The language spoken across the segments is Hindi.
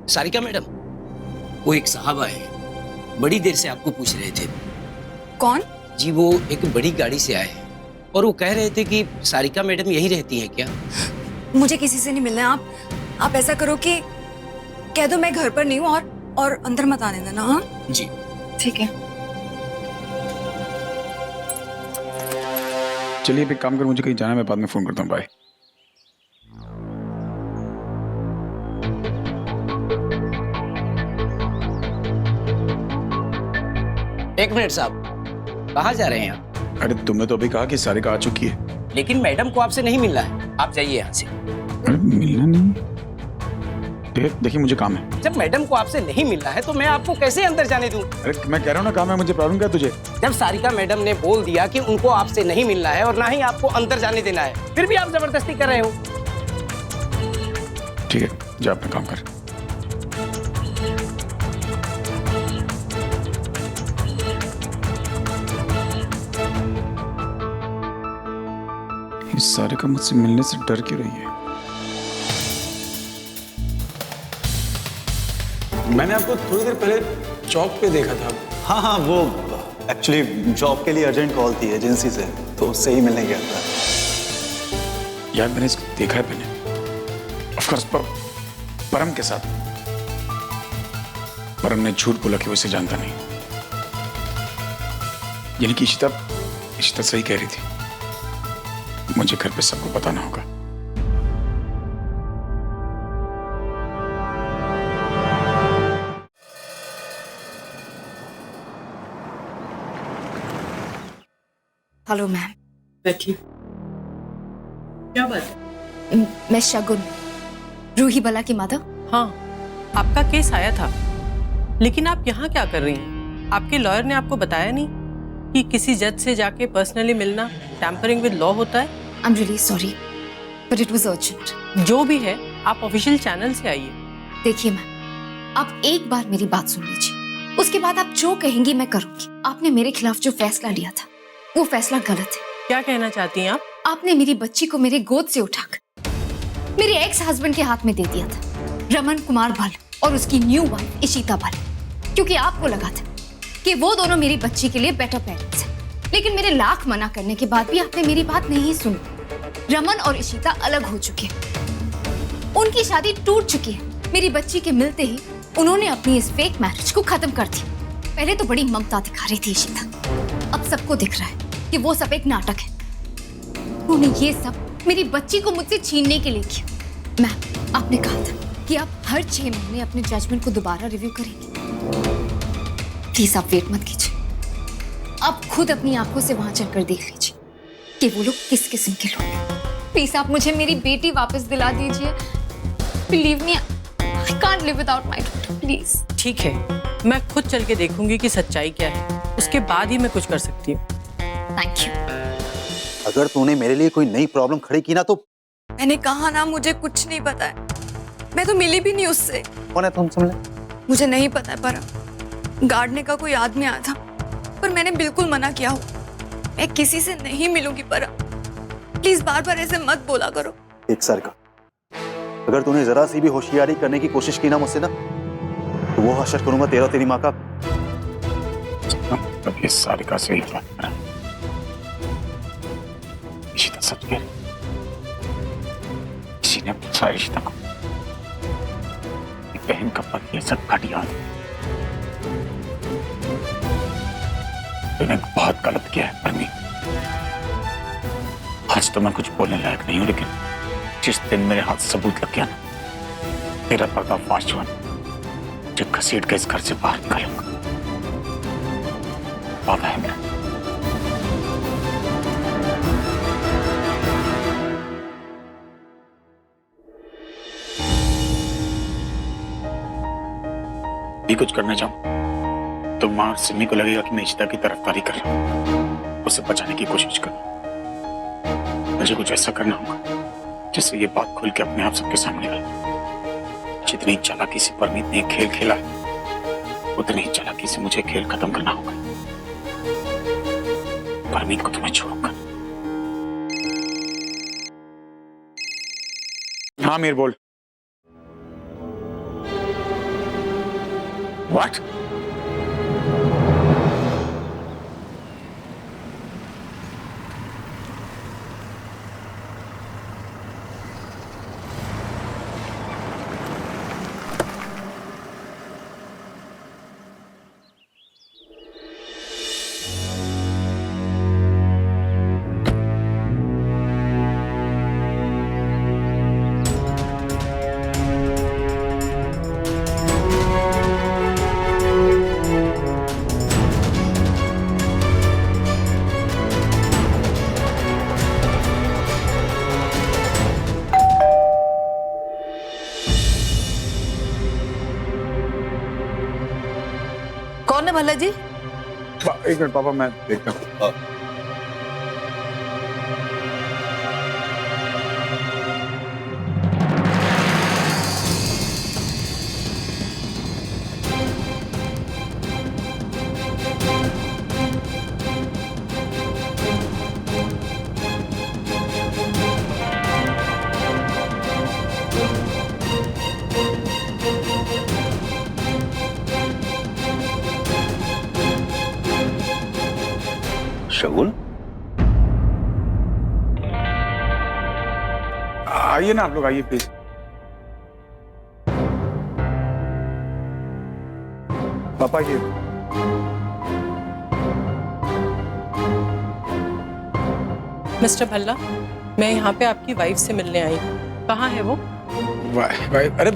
सारिका मैडम, वो एक साहब आए हैं, बड़ी देर से आपको पूछ रहे थे। कौन? जी वो एक बड़ी गाड़ी से आए हैं और वो कह रहे थे कि सारिका मैडम यहीं रहती हैं क्या? मुझे किसी से नहीं मिलना है। आप ऐसा करो कि कह दो मैं घर पर नहीं हूँ और अंदर मत आने देना। हाँ जी ठीक है। चलिए एक काम कर, मुझे कहीं जाना है, मैं बाद में फोन करता हूँ। बाय। एक मिनट साहब, कहाँ जा रहे हैं आप? अरे तुमने तो अभी कहा कि सारिका आ चुकी है। लेकिन मैडम को आपसे नहीं मिलना है, आप जाइए यहाँ से। अरे मिलना नहीं? देखिए मुझे काम है। जब मैडम को आपसे नहीं मिलना है तो मैं आपको कैसे अंदर जाने दूं? अरे मैं कह रहा हूँ ना काम है, मुझे प्रॉब्लम क्या है तुझे? जब सारिका मैडम ने बोल दिया कि उनको आपसे नहीं मिलना है और ना ही आपको अंदर जाने देना है, फिर भी आप जबरदस्ती कर रहे हो। ठीक है, जा अपना काम कर। इस सारिका मुझसे मिलने से डर क्यों रही है? मैंने आपको थोड़ी देर पहले चौक पे देखा था। हाँ, वो एक्चुअली जॉब के लिए अर्जेंट कॉल थी एजेंसी से, तो उससे ही मिलने गया था। यार मैंने इसको देखा है पहले, ऑफ कोर्स परम के साथ। परम ने झूठ बोला कि वो इसे जानता नहीं, यानी कि इशिता सही कह रही थी। मुझे घर पे सबको बताना होगा। Hello ma'am. बैठिए। क्या बात है? मैं शगुन, रूही बला की मदर। हाँ, आपका केस आया था, लेकिन आप यहाँ क्या कर रही हैं? आपके लॉयर ने आपको बताया नहीं कि किसी जज से जाके पर्सनली मिलना टैम्परिंग विद लॉ होता है? I am really sorry but it was urgent. जो भी है, आप ऑफिशियल चैनल से आइए। देखिए मैम, आप एक बार मेरी बात सुन लीजिए, उसके बाद आप जो कहेंगी मैं करूंगी। आपने मेरे खिलाफ जो फैसला लिया था वो फैसला गलत है। क्या कहना चाहती हैं आप? आपने मेरी बच्ची को मेरे गोद से उठाकर मेरे एक्स हस्बैंड के हाथ में दे दिया था, रमन कुमार भल और उसकी न्यू वाइफ इशिता भल, क्योंकि आपको लगा था कि वो दोनों मेरी बच्ची के लिए बेटर पेरेंट्स हैं। लेकिन मेरे लाख मना करने के बाद भी आपने मेरी बात नहीं सुनी। रमन और इशिता अलग हो चुके हैं, उनकी शादी टूट चुकी है। मेरी बच्ची के मिलते ही उन्होंने अपनी इस फेक मैरिज को खत्म कर दिया। पहले तो बड़ी ममता दिखा रही थी इशिता, अब सबको दिख रहा है कि वो सब एक नाटक है। उन्होंने ये सब मेरी बच्ची को मुझसे छीनने के लिए किया। मैम, आपने कहा था कि आप हर 6 महीने अपने जजमेंट को दोबारा रिव्यू करेंगे। प्लीज आप वेट मत कीजिए, आप खुद अपनी आंखों से वहां चलकर देख लीजिए कि वो लोग किस किस्म के लोग हैं। प्लीज आप मुझे मेरी बेटी वापस दिला दीजिए। Believe me, I can't live without my daughter, please. ठीक है, मैं खुद चल के देखूंगी कि सच्चाई क्या है, उसके बाद ही मैं कुछ कर सकती हूँ। Thank you. अगर तूने मेरे लिए कोई नई प्रॉब्लम खड़ी की ना तो। मैंने कहा ना, मुझे कुछ नहीं पता है, मैं तो मिली भी नहीं उससे। कौन है तुम? सुन ले, मुझे नहीं पता है, पर गार्डने का कोई आदमी आया था, पर मैंने बिल्कुल मना किया हो। मैं किसी से नहीं मिलूंगी। पर प्लीज बार बार ऐसे मत बोला करो। एक सर का, अगर तूने जरा सी भी होशियारी करने की कोशिश की ना मुझसे ना, तो वो हशर करूंगा तेरा, तेरी माँ का। अब ये सारिका से ही बात करा। इशिता सच कह रही, इसी ने पूछा इशिता को बहन का पति सब घटिया है। तूने बहुत गलत किया है परमी। आज तो मैं कुछ बोलने लायक नहीं हूं, लेकिन जिस दिन मेरे हाथ सबूत लग गया ना, तेरा पर्दाफाश हुआ, जो घसीट के इस घर से बाहर निकालूंगा। वादा है मेरा। भी कुछ करना चाहूं तो मां और सिमी को लगेगा कि मैं इशिता की तरफदारी कर रहा हूं, उसे बचाने की कोशिश कर। मुझे कुछ ऐसा करना होगा जिससे ये बात खुल के अपने आप सबके सामने आए। जितनी चालाकी से परमीत ने खेल खेला है, उतनी ही चालाकी से मुझे खेल खत्म करना होगा। परमीत को तो मैं छोड़ूंगा। हाँ मीर बोल। व्हाट? कौन है भल्ला जी? एक मिनट पापा, मैं देखता हूँ। शगुन, आइए ना आप लोग, आइए प्लीज। पापा ये मिस्टर भल्ला, मैं यहाँ पे आपकी वाइफ से मिलने आई हूँ। कहाँ है वो? अरे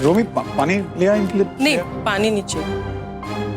रोमी, पानी ले आए इनके लिए? नहीं, पानी नीचे।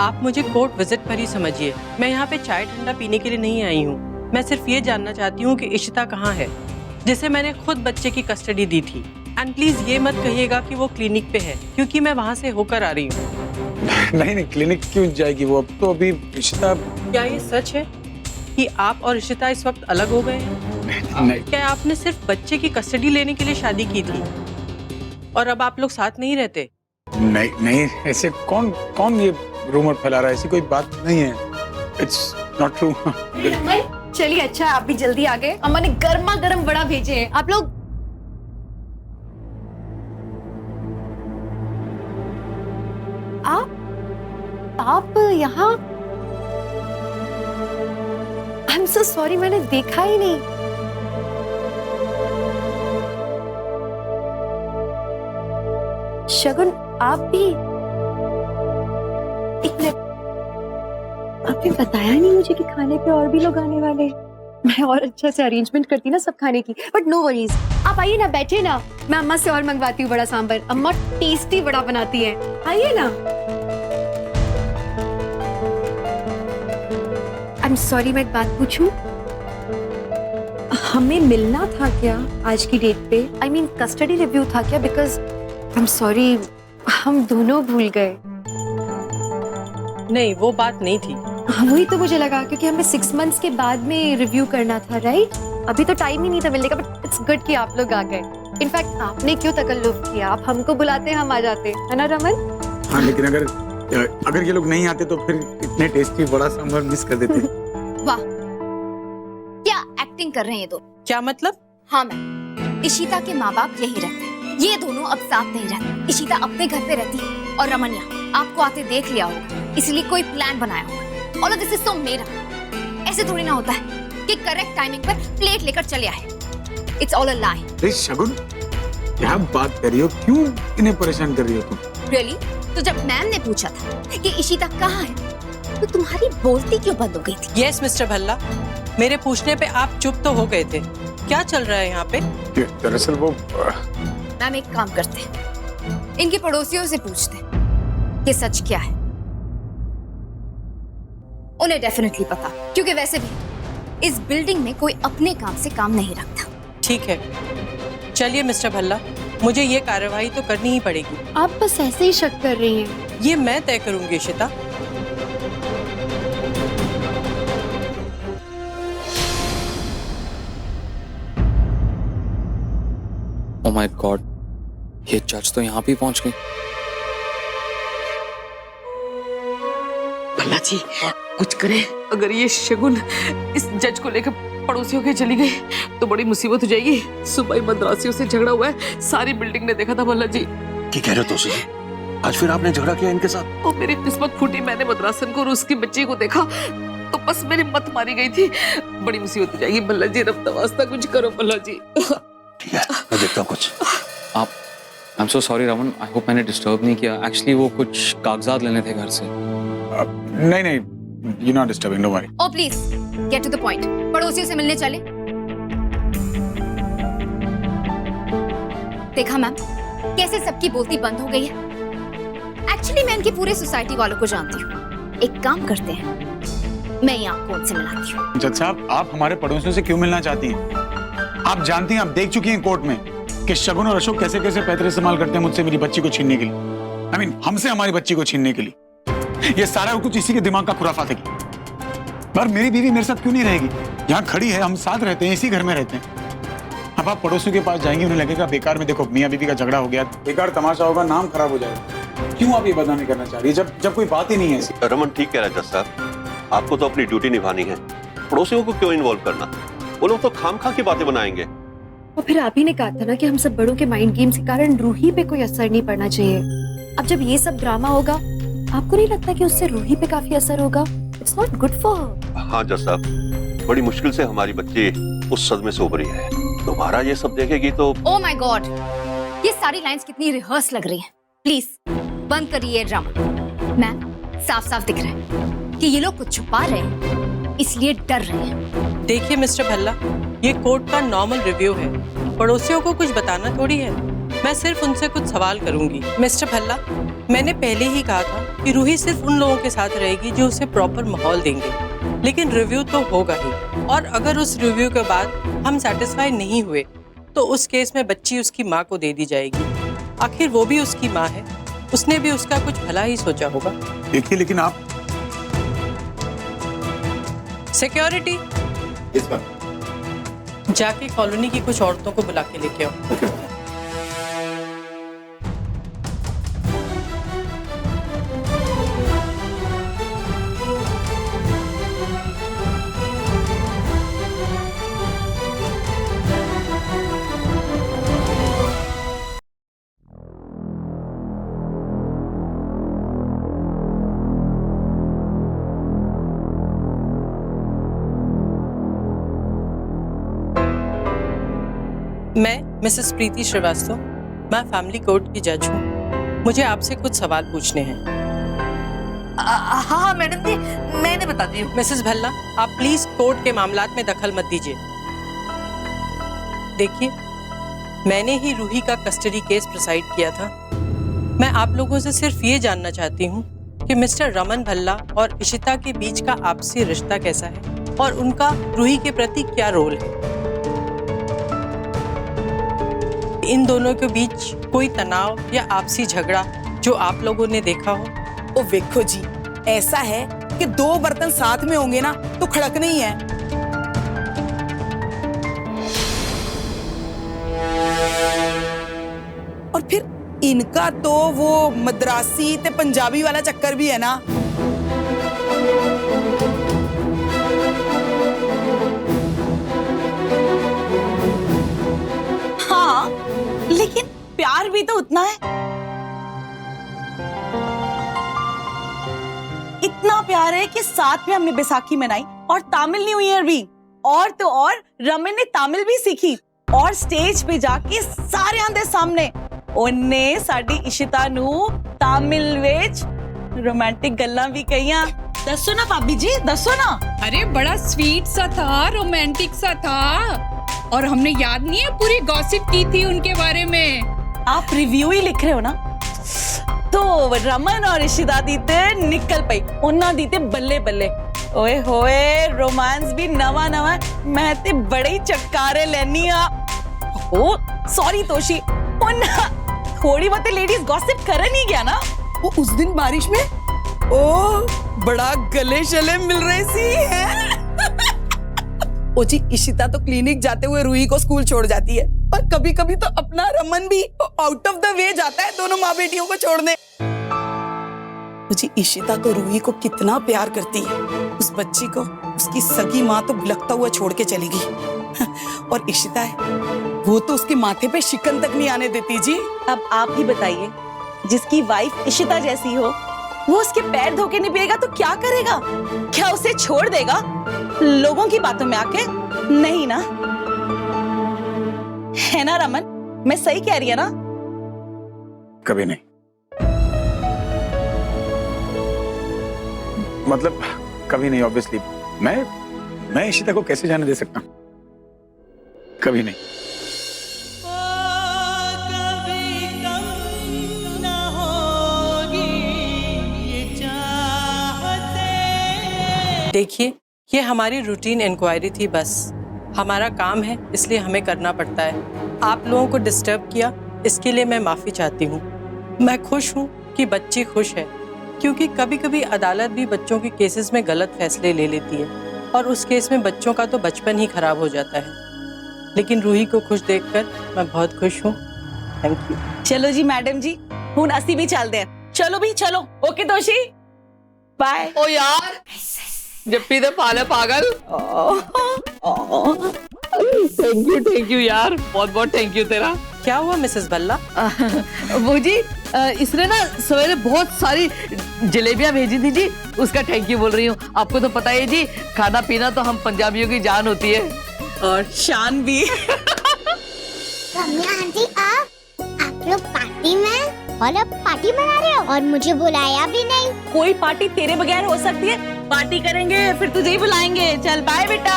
आप मुझे कोर्ट विजिट पर ही समझिए। मैं यहाँ पे चाय ठंडा पीने के लिए नहीं आई हूँ। मैं सिर्फ ये जानना चाहती हूँ कि इशिता कहाँ है, जिसे मैंने खुद बच्चे की कस्टडी दी थी। एंड प्लीज ये मत कहिएगा कि वो क्लिनिक पे है, क्योंकि मैं वहाँ से होकर आ रही हूँ। नहीं, क्लिनिक क्यों जाएगी वो? अब तो अभी इशिता। क्या ये सच है कि आप और इशिता इस वक्त अलग हो गए हैं? नहीं, क्या आपने सिर्फ बच्चे की कस्टडी लेने के लिए शादी की थी और अब आप लोग साथ नहीं रहते? नहीं, ऐसे कौन ये रूमर फैला रहा है? ऐसी कोई बात नहीं है। It's not true. चलिए, अच्छा आप भी जल्दी आ गए। अम्मा ने गर्मा गर्म वड़ा भेजे हैं। आप लोग आप यहाँ? आई एम सो सॉरी, मैंने देखा ही नहीं। शगुन, आप भी? एक मिनट, आपने बताया नहीं मुझे कि खाने पे और भी लोग आने वाले। मैं और अच्छा से अरेंजमेंट करती ना सब खाने की, बट नो वरीज। आप आइए ना, बैठे ना, मैं अम्मा से और मंगवाती हूँ बड़ा सांभर। अम्मा टेस्टी बड़ा बनाती है, आइए ना। आई एम सॉरी, मैं एक बात पूछूं? हमें मिलना था क्या आज की डेट पे? आई मीन कस्टडी रिव्यू था क्या? बिकॉज आई एम सॉरी, हम दोनों भूल गए। नहीं, वो बात नहीं थी। वही तो मुझे लगा, क्योंकि हमें 6 मंथ्स के बाद में रिव्यू करना था, राइट? अभी तो टाइम ही नहीं था मिलने का, बट इट्स गुड कि आप लोग आ गए। इनफैक्ट आपने क्यों तकल्लुफ किया? आप हमको बुलाते, हम आ जाते, है ना रमन? हाँ, लेकिन अगर ये लोग नहीं आते तो फिर इतने टेस्टी बड़ा सांभर मिस कर देते। वाह, क्या एक्टिंग कर रहे हैं ये दो? क्या मतलब? हाँ मैम, इशिता के माँ बाप यही रहते हैं। ये दोनों अब साथ नहीं रहते। इशिता अपने घर पे रहती है और रमन यहाँ आपको आते देख लिया होगा, इसलिए कोई प्लान बनाया होगा। All of this is so made up। ऐसे थोड़ी ना होता है कि करेक्ट टाइमिंग पर प्लेट लेकर चले आए। It's all a lie। अरे शगुन, क्या बात कर रही हो? क्यों इन्हें परेशान कर रही हो तुम? Really? तो जब मैम ने पूछा था कि इशिता कहाँ है, तो तुम्हारी बोलती क्यों बंद हो गई थी? यस मिस्टर भल्ला, मेरे पूछने पे आप चुप तो हो गए थे। क्या चल रहा है यहाँ पे? दरअसल वो मैम एक काम करते हैं, इनके पड़ोसियों से पूछते हैं कि सच क्या है। उन्हें डेफिनेटली पता, क्योंकि वैसे भी इस बिल्डिंग में कोई अपने काम से काम नहीं रखता। ठीक है, चलिए मिस्टर भल्ला, मुझे ये कार्रवाई तो करनी ही पड़ेगी। आप बस ऐसे ही शक कर रही हैं। ये मैं तय करूंगी इशिता। ओह माय गॉड, ये जज तो यहाँ भी पहुंच गई। भल्ला जी, कुछ करें। अगर ये शगुन इस जज को लेकर पड़ोसियों के चली गई तो बड़ी मुसीबत हो जाएगी। सुबह ही मद्रासियों से झगड़ा हुआ है, सारी बिल्डिंग ने देखा था। भल्ला जी, क्या कह रहे हो तुसी? आज फिर आपने झगड़ा किया इनके साथ? वो मेरी किस्मत फूटी, मैंने मद्रासन को और उसकी बच्ची को देखा तो बस मेरी मत मारी गई थी। बड़ी मुसीबत हो जाएगी भल्ला जी, रफ्ता वास्ता कुछ करो भल्ला जी। ठीक है, मैं देखता हूँ कुछ। आप I am so sorry Raman, I hope मैंने डिस्टर्ब नहीं किया। एक्चुअली वो कुछ कागजात लेने थे घर से। नहीं नहीं, you not disturbing, don't worry. Oh please get to the point. पड़ोसियों से मिलने चले? देखा मैम कैसे सबकी बोलती बंद हो गई है। एक्चुअली मैं इनकी पूरे सोसाइटी वालों को जानती हूँ। एक काम करते हैं, मैं ही आपको उनसे मिलाती हूँ। जज साहब, आप हमारे पड़ोसियों से क्यों मिलना चाहती हैं? आप जानती हैं, आप देख चुकी हैं कोर्ट में कि शगुन और अशोक कैसे कैसे पैतरे इस्तेमाल करते हैं मुझसे मेरी बच्ची को छीनने के लिए। आई मीन हमसे हमारी बच्ची को छीनने के लिए। ये सारा कुछ इसी के दिमाग का खुराफात है। पर मेरी बीवी मेरे साथ क्यों नहीं रहेगी? यहाँ खड़ी है, हम साथ रहते हैं, इसी घर में रहते हैं। अब आप पड़ोसियों के पास जाएंगे, उन्हें लगेगा बेकार में देखो मियाँ बीवी का झगड़ा हो गया, बेकार तमाशा होगा, नाम खराब हो जाएगा। क्यों आप ये बदनामी करना चाह रही है जब कोई बात ही नहीं है ऐसी? रमन ठीक कह रहा है जज साहब, आपको तो अपनी ड्यूटी निभानी है, पड़ोसियों को क्यों इन्वॉल्व करना? वो लोग तो खामखा की बातें बनाएंगे। और फिर आप ही ने कहा था ना कि हम सब बड़ों के माइंड गेम्स के कारण रूही पे कोई असर नहीं पड़ना चाहिए। अब जब ये सब ड्रामा होगा, आपको नहीं लगता कि उससे रूही पे काफी असर होगा? It's not good for her. हाँ जज साहब, बड़ी मुश्किल से हमारी बच्ची उस सदमे से उभरी है। तुम्हारा ये सब देखेगी तो। ओह माय गॉड, ये सारी लाइंस कितनी रिहर्स लग रही हैं। प्लीज बंद करिए ड्रामा। मैम साफ साफ दिख रहा है कि ये लोग कुछ छुपा रहे हैं, इसलिए डर रहे हैं। देखिए मिस्टर भल्ला, ये कोर्ट का नॉर्मल रिव्यू है, पड़ोसियों को कुछ बताना थोड़ी है। मैं सिर्फ उनसे कुछ सवाल करूंगी। मिस्टर भल्ला, मैंने पहले ही कहा था कि रूही सिर्फ उन लोगों के साथ रहेगी जो उसे प्रॉपर माहौल देंगे, लेकिन रिव्यू तो होगा ही। और अगर उस रिव्यू के बाद हम सेटिस्फाई नहीं हुए तो उस केस में बच्ची उसकी माँ को दे दी जाएगी। आखिर वो भी उसकी माँ है, उसने भी उसका कुछ भला ही सोचा होगा। देखिए लेकिन आप। सिक्योरिटी, जाके कॉलोनी की कुछ औरतों को बुला के लेके आओ। मैं मिसेस प्रीति श्रीवास्तव, मैं फैमिली कोर्ट की जज हूँ। मुझे आपसे कुछ सवाल पूछने हैं। हाँ मैडम जी, मैंने बता दी। मिसेस भल्ला, आप प्लीज कोर्ट के मामलात में दखल मत दीजिए। देखिए, मैंने ही रूही का कस्टडी केस प्रिसाइड किया था। मैं आप लोगों से सिर्फ ये जानना चाहती हूँ कि मिस्टर रमन भल्ला और इशिता के बीच का आपसी रिश्ता कैसा है और उनका रूही के प्रति क्या रोल है। इन दोनों के बीच कोई तनाव या आपसी झगड़ा जो आप लोगों ने देखा हो? ओ देखो जी, ऐसा है कि दो बर्तन साथ में होंगे ना तो खड़कने ही है। और फिर इनका तो वो मद्रासी ते पंजाबी वाला चक्कर भी है ना। हाँ, लेकिन प्यार भी तो उतना है। इतना प्यार है कि साथ में हमने बैसाखी मनाई और तामिल न्यू ईयर भी। और तो और रमन ने तामिल भी सीखी और स्टेज पे जाके सारे आंदे सामने उन्ने साडी इशिता नू तामिल विच रोमांटिक गल्लां भी कहियां। दसो ना भाभी जी, दसो ना। अरे बड़ा स्वीट सा था, रोमांटिक सा था, और हमने याद नहीं है पूरी गॉसिप की थी उनके बारे में। आप रिव्यू ही लिख रहे हो ना? तो रमन और इशिता दी ते निकल पई, उन्ना दी ते बल्ले बल्ले। ओए होए, रोमांस भी नवा नवा। मैं ते बड़े ही चक्कारे लेनी आ। ओ सॉरी तोशी, उन्ना थोड़ी बहुत लेडीज गॉसिप करन ही गया ना। वो उस दिन बारिश में ओ बड़ा गले शले मिल रहे सी है। ओ जी, इशिता तो क्लिनिक जाते हुए रूही को स्कूल छोड़ जाती है, पर कभी कभी तो अपना रमन भी आउट ऑफ द वे जाता है दोनों माँ बेटियों को छोड़ने। जी, इशिता तो रूही को कितना प्यार करती है। उस बच्ची को उसकी सगी माँ तो बिलखता हुआ छोड़ के चली गई, और इशिता है वो तो उसके माथे पे शिकन तक नहीं आने देती। जी, अब आप ही बताइए जिसकी वाइफ इशिता जैसी हो, वो उसके पैर धो के नहीं पिएगा तो क्या करेगा? क्या उसे छोड़ देगा लोगों की बातों में आके? नहीं ना, है ना रमन? मैं सही कह रही है ना? कभी नहीं। मतलब कभी नहीं, ऑब्वियसली। मैं इशिता को कैसे जाने दे सकता हूं? कभी नहीं। देखिए, ये हमारी रूटीन इंक्वायरी थी, बस हमारा काम है इसलिए हमें करना पड़ता है। आप लोगों को डिस्टर्ब किया इसके लिए मैं माफ़ी चाहती हूँ। मैं खुश हूँ कि बच्ची खुश है, क्योंकि कभी कभी अदालत भी बच्चों के केसेस में गलत फैसले ले लेती है और उस केस में बच्चों का तो बचपन ही खराब हो जाता है। लेकिन रूही को खुश देखकर मैं बहुत खुश हूँ। Thank you. चलो जी मैडम जी, हुन असी भी चलते हैं। चलो भी चलो। ओके दोषी, बाय। ओ यार, जप्पी तो पाले पागल। थैंक यू यार, बहुत बहुत थैंक यू तेरा। क्या हुआ मिसेस बल्ला? वो जी, इसने ना सवेरे बहुत सारी जलेबियां भेजी थी जी, उसका थैंक यू बोल रही हूँ। आपको तो पता है जी, खाना पीना तो हम पंजाबियों की जान होती है, और शान भी। रम्या आंटी, आप लोग पार्टी में और अब पार्टी मना रहे हो और मुझे बुलाया भी नहीं। कोई पार्टी तेरे बगैर हो सकती है? पार्टी करेंगे फिर तुझे ही बुलाएंगे। चल बाय बेटा।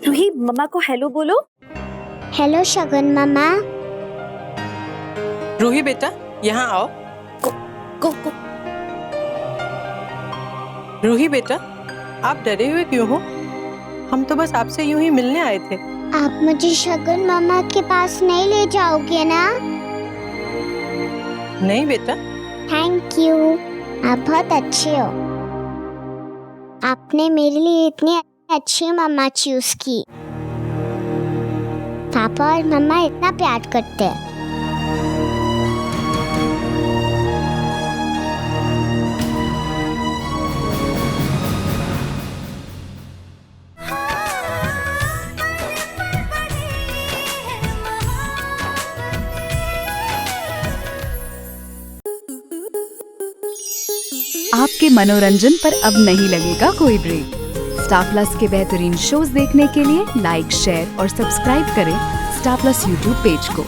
रूही, मम्मा को हेलो बोलो। हेलो शगुन मामा। रूही बेटा, यहाँ आओ। गो। रूही बेटा, आप डरे हुए क्यों हो? हम तो बस आपसे यूं ही मिलने आए थे। आप मुझे शगुन मामा के पास नहीं ले जाओगे ना? नहीं बेटा। थैंक यू, आप बहुत अच्छे हो। आपने मेरे लिए इतनी अच्छी मम्मा चूज की। पापा और मम्मा इतना प्यार करते हैं। आपके मनोरंजन पर अब नहीं लगेगा कोई ब्रेक। स्टार प्लस के बेहतरीन शोज देखने के लिए लाइक, शेयर और सब्सक्राइब करें स्टार प्लस यूट्यूब पेज को।